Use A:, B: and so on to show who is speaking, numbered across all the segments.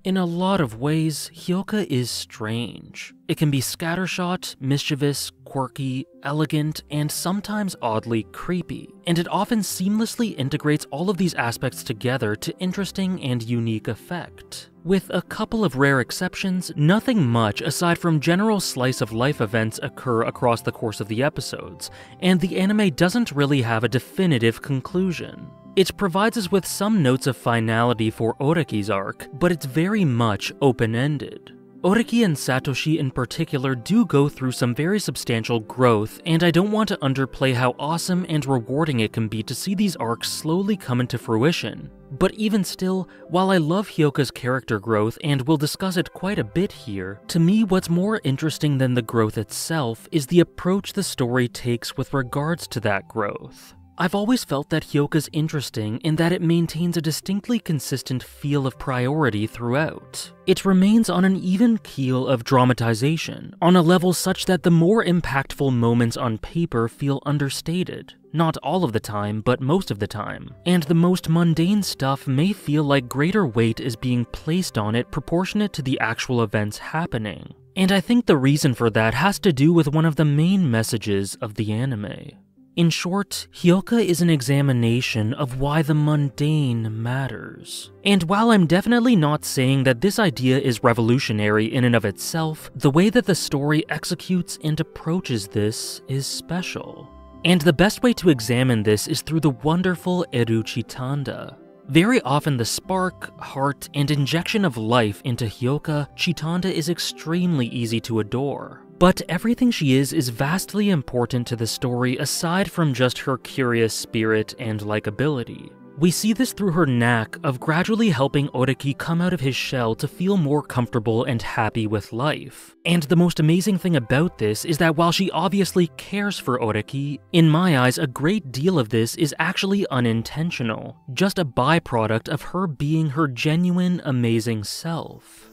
A: In a lot of ways, Hyouka is strange. It can be scattershot, mischievous, quirky, elegant, and sometimes oddly creepy, and it often seamlessly integrates all of these aspects together to interesting and unique effect. With a couple of rare exceptions, nothing much aside from general slice-of-life events occur across the course of the episodes, and the anime doesn't really have a definitive conclusion. It provides us with some notes of finality for Oreki's arc, but it's very much open-ended. Oreki and Satoshi in particular do go through some very substantial growth, and I don't want to underplay how awesome and rewarding it can be to see these arcs slowly come into fruition. But even still, while I love Hyouka's character growth and will discuss it quite a bit here, to me what's more interesting than the growth itself is the approach the story takes with regards to that growth. I've always felt that Hyouka's interesting in that it maintains a distinctly consistent feel of priority throughout. It remains on an even keel of dramatization, on a level such that the more impactful moments on paper feel understated. Not all of the time, but most of the time. And the most mundane stuff may feel like greater weight is being placed on it proportionate to the actual events happening. And I think the reason for that has to do with one of the main messages of the anime. In short, Hyouka is an examination of why the mundane matters. And while I'm definitely not saying that this idea is revolutionary in and of itself, the way that the story executes and approaches this is special. And the best way to examine this is through the wonderful Eru Chitanda. Very often the spark, heart, and injection of life into Hyouka, Chitanda is extremely easy to adore. But everything she is vastly important to the story aside from just her curious spirit and likability. We see this through her knack of gradually helping Oreki come out of his shell to feel more comfortable and happy with life. And the most amazing thing about this is that while she obviously cares for Oreki, in my eyes a great deal of this is actually unintentional, just a byproduct of her being her genuine, amazing self.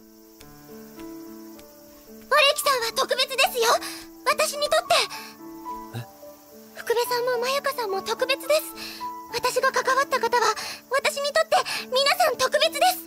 B: 特別ですよ。私にとって。福部さんもまゆかさんも特別です。私が関わった方は私にとって皆さん特別です。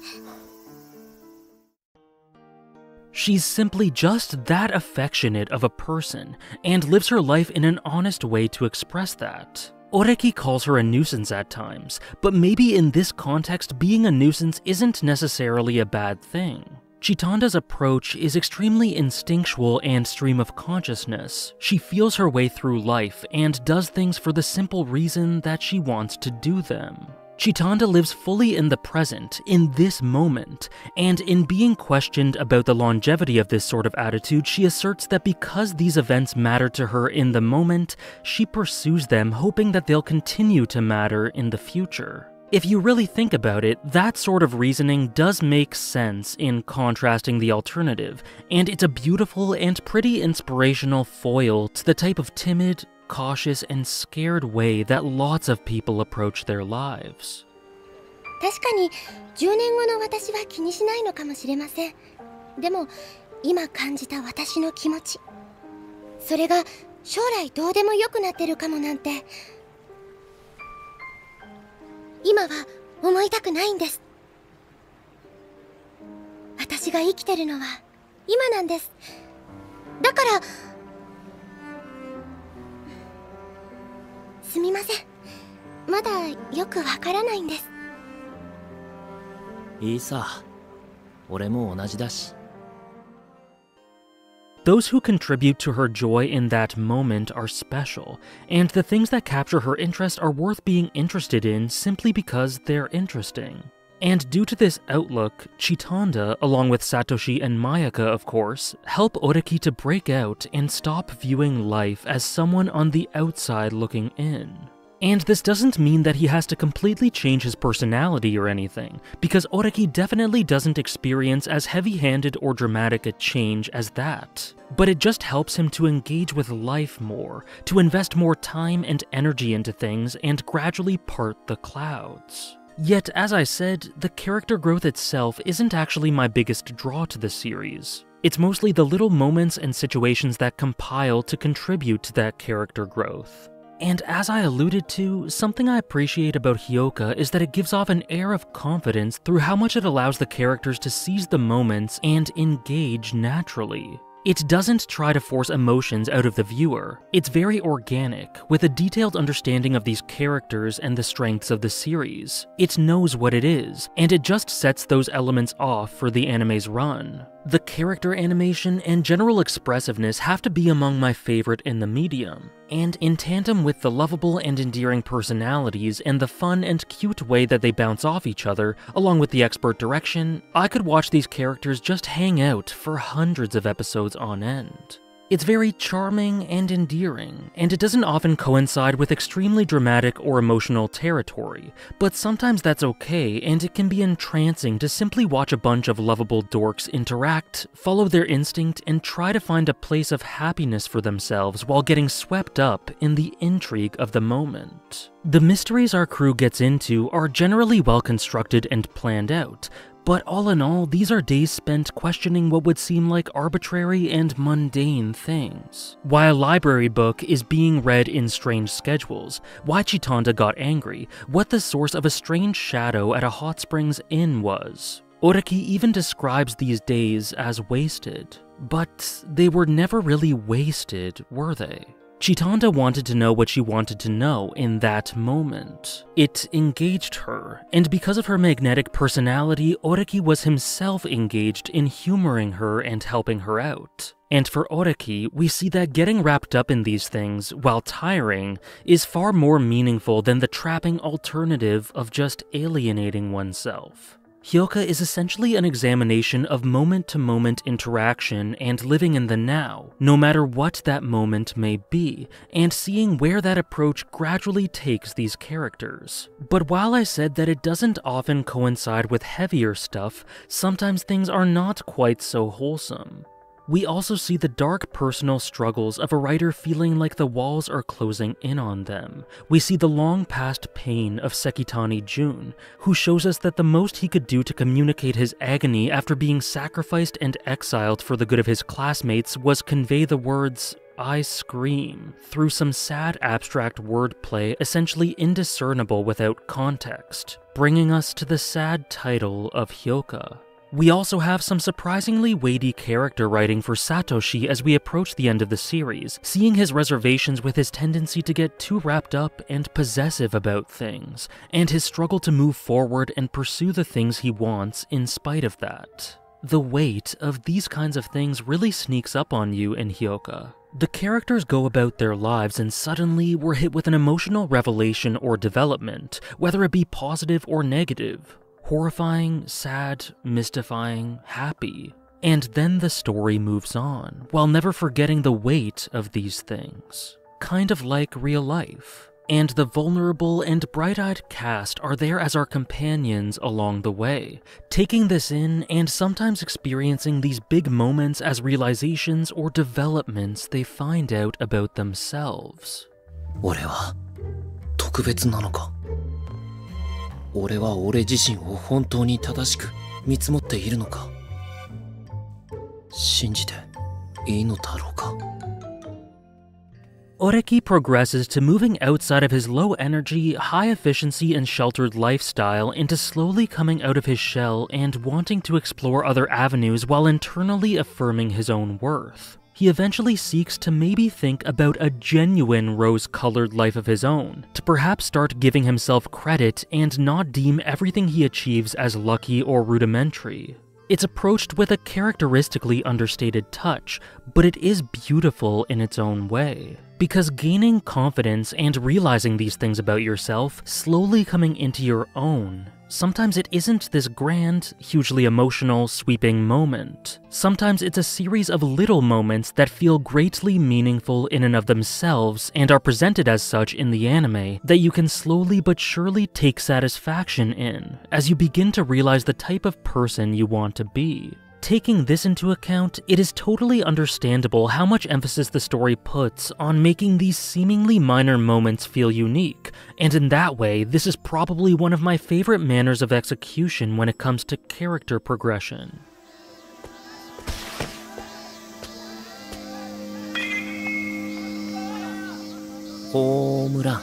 A: She's simply just that affectionate of a person, and lives her life in an honest way to express that. Oreki calls her a nuisance at times, but maybe in this context being a nuisance isn't necessarily a bad thing. Chitanda's approach is extremely instinctual and stream of consciousness. She feels her way through life and does things for the simple reason that she wants to do them. Chitanda lives fully in the present, in this moment, and in being questioned about the longevity of this sort of attitude, she asserts that because these events matter to her in the moment, she pursues them hoping that they'll continue to matter in the future. If you really think about it, that sort of reasoning does make sense in contrasting the alternative, and it's a beautiful and pretty inspirational foil to the type of timid, cautious, and scared way that lots of people approach their lives.
B: 確かに10年後の私は気にしないのかもしれません。でも今感じた私の気持ち、それが将来どうでもよくなってるかもなんて。今は思いたくないんです。私が生きてるのは今なんです。だからすみません。まだよくわからないんです。
C: いいさ。俺も同じだし。
A: Those who contribute to her joy in that moment are special, and the things that capture her interest are worth being interested in simply because they're interesting. And due to this outlook, Chitanda, along with Satoshi and Mayaka of course, help Oreki to break out and stop viewing life as someone on the outside looking in. And this doesn't mean that he has to completely change his personality or anything, because Oreki definitely doesn't experience as heavy-handed or dramatic a change as that. But it just helps him to engage with life more, to invest more time and energy into things, and gradually part the clouds. Yet, as I said, the character growth itself isn't actually my biggest draw to the series. It's mostly the little moments and situations that compile to contribute to that character growth. And as I alluded to, something I appreciate about Hyouka is that it gives off an air of confidence through how much it allows the characters to seize the moments and engage naturally. It doesn't try to force emotions out of the viewer. It's very organic, with a detailed understanding of these characters and the strengths of the series. It knows what it is, and it just sets those elements off for the anime's run. The character animation and general expressiveness have to be among my favorite in the medium, and in tandem with the lovable and endearing personalities and the fun and cute way that they bounce off each other, along with the expert direction, I could watch these characters just hang out for hundreds of episodes on end. It's very charming and endearing, and it doesn't often coincide with extremely dramatic or emotional territory, but sometimes that's okay, and it can be entrancing to simply watch a bunch of lovable dorks interact, follow their instinct, and try to find a place of happiness for themselves while getting swept up in the intrigue of the moment. The mysteries our crew gets into are generally well constructed and planned out, but all in all, these are days spent questioning what would seem like arbitrary and mundane things. Why a library book is being read in strange schedules, why Chitanda got angry, what the source of a strange shadow at a hot springs inn was. Oreki even describes these days as wasted. But they were never really wasted, were they? Chitanda wanted to know what she wanted to know in that moment. It engaged her, and because of her magnetic personality, Oreki was himself engaged in humoring her and helping her out. And for Oreki, we see that getting wrapped up in these things, while tiring, is far more meaningful than the trapping alternative of just alienating oneself. Hyouka is essentially an examination of moment-to-moment interaction and living in the now, no matter what that moment may be, and seeing where that approach gradually takes these characters. But while I said that it doesn't often coincide with heavier stuff, sometimes things are not quite so wholesome. We also see the dark personal struggles of a writer feeling like the walls are closing in on them. We see the long-past pain of Sekitani Jun, who shows us that the most he could do to communicate his agony after being sacrificed and exiled for the good of his classmates was convey the words, "I scream," through some sad abstract wordplay essentially indiscernible without context, bringing us to the sad title of Hyouka. We also have some surprisingly weighty character writing for Satoshi as we approach the end of the series, seeing his reservations with his tendency to get too wrapped up and possessive about things, and his struggle to move forward and pursue the things he wants in spite of that. The weight of these kinds of things really sneaks up on you in Hyouka. The characters go about their lives and suddenly we're hit with an emotional revelation or development, whether it be positive or negative. Horrifying, sad, mystifying, happy. And then the story moves on, while never forgetting the weight of these things. Kind of like real life. And the vulnerable and bright-eyed cast are there as our companions along the way, taking this in and sometimes experiencing these big moments as realizations or developments they find out about themselves.
C: 俺は特別なのか? 俺は俺自身を本当に正しく見積もっているのか? 信じていいのだろうか?
A: Oreki progresses to moving outside of his low-energy, high-efficiency, and sheltered lifestyle into slowly coming out of his shell and wanting to explore other avenues while internally affirming his own worth. He eventually seeks to maybe think about a genuine rose-colored life of his own, to perhaps start giving himself credit and not deem everything he achieves as lucky or rudimentary. It's approached with a characteristically understated touch, but it is beautiful in its own way. Because gaining confidence and realizing these things about yourself, slowly coming into your own, sometimes it isn't this grand, hugely emotional, sweeping moment. Sometimes it's a series of little moments that feel greatly meaningful in and of themselves and are presented as such in the anime that you can slowly but surely take satisfaction in as you begin to realize the type of person you want to be. Taking this into account, it is totally understandable how much emphasis the story puts on making these seemingly minor moments feel unique, and in that way, this is probably one of my favorite manners of execution when it comes to character progression.
C: ホームラン。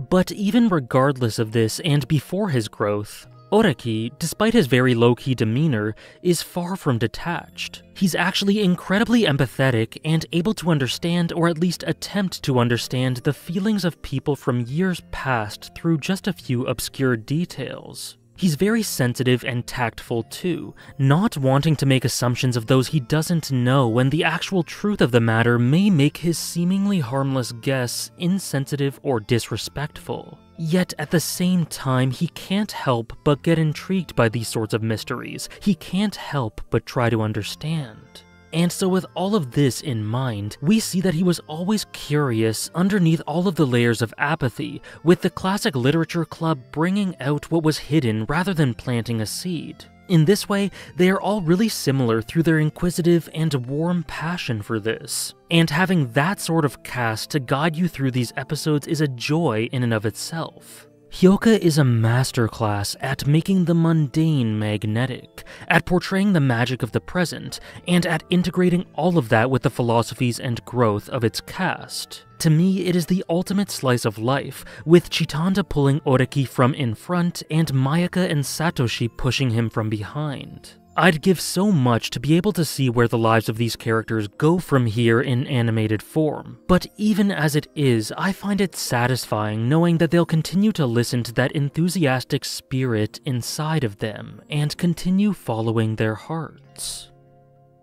A: But even regardless of this and before his growth, Oreki, despite his very low-key demeanor, is far from detached. He's actually incredibly empathetic and able to understand, or at least attempt to understand, the feelings of people from years past through just a few obscure details. He's very sensitive and tactful too, not wanting to make assumptions of those he doesn't know when the actual truth of the matter may make his seemingly harmless guess insensitive or disrespectful. Yet at the same time, he can't help but get intrigued by these sorts of mysteries. He can't help but try to understand. And so with all of this in mind, we see that he was always curious underneath all of the layers of apathy, with the classic literature club bringing out what was hidden rather than planting a seed. In this way, they are all really similar through their inquisitive and warm passion for this. And having that sort of cast to guide you through these episodes is a joy in and of itself. Hyouka is a masterclass at making the mundane magnetic, at portraying the magic of the present, and at integrating all of that with the philosophies and growth of its cast. To me, it is the ultimate slice of life, with Chitanda pulling Oreki from in front and Mayaka and Satoshi pushing him from behind. I'd give so much to be able to see where the lives of these characters go from here in animated form, but even as it is, I find it satisfying knowing that they'll continue to listen to that enthusiastic spirit inside of them and continue following their hearts.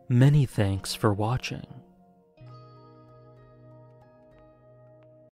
A: Many thanks for watching.